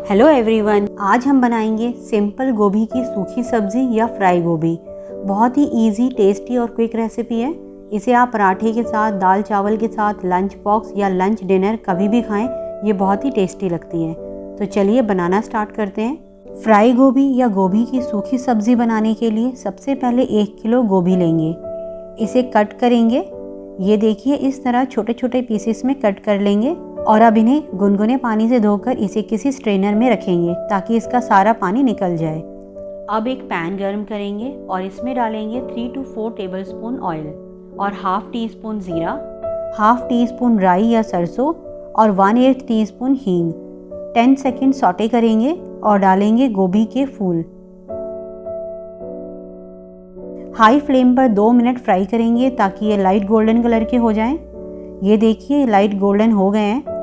Hello everyone, आज हम बनाएंगे सिंपल गोभी की सूखी सब्जी या फ्राई गोभी। बहुत ही इजी, टेस्टी और क्विक रेसिपी है। इसे आप पराठे के साथ, दाल चावल के साथ, लंच बॉक्स या लंच डिनर कभी भी खाएं। ये बहुत ही टेस्टी लगती है। तो चलिए बनाना स्टार्ट करते हैं। फ्राई गोभी या गोभी की सूखी सब्जी बनाने के लिए सबसे पहले 1 किलो गोभी लेंगे। इसे कट करेंगे। ये देखिए, इस तरह छोटे छोटे पीसेस में कट कर लेंगे और अब इन्हें गुनगुने पानी से धोकर इसे किसी स्ट्रेनर में रखेंगे ताकि इसका सारा पानी निकल जाए। अब एक पैन गर्म करेंगे और इसमें डालेंगे 3 to 4 टेबलस्पून ऑयल और हाफ टी स्पून जीरा, हाफ टी स्पून राई या सरसों और 1/8 टीस्पून हींग। 10 सेकेंड सौटे करेंगे और डालेंगे गोभी के फूल। हाई फ्लेम पर 2 मिनट फ्राई करेंगे ताकि ये लाइट गोल्डन कलर के हो जाएं। ये देखिए, लाइट गोल्डन हो गए हैं।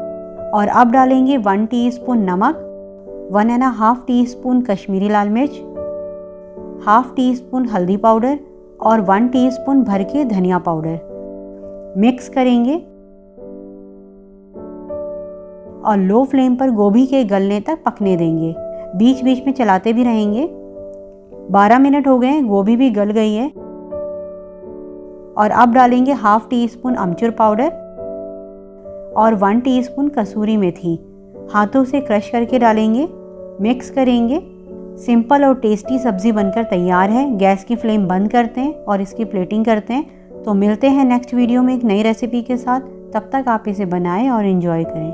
और अब डालेंगे 1 टीस्पून नमक, 1.5 टीस्पून कश्मीरी लाल मिर्च, हाफ टी स्पून हल्दी पाउडर और 1 टीस्पून भर के धनिया पाउडर। मिक्स करेंगे और लो फ्लेम पर गोभी के गलने तक पकने देंगे। बीच बीच में चलाते भी रहेंगे। 12 मिनट हो गए हैं, गोभी भी गल गई है। और अब डालेंगे हाफ टी स्पून अमचूर पाउडर और 1 टीस्पून कसूरी मेथी। हाथों से क्रश करके डालेंगे। मिक्स करेंगे। सिंपल और टेस्टी सब्जी बनकर तैयार है। गैस की फ्लेम बंद करते हैं और इसकी प्लेटिंग करते हैं। तो मिलते हैं नेक्स्ट वीडियो में एक नई रेसिपी के साथ। तब तक आप इसे बनाएं और एंजॉय करें।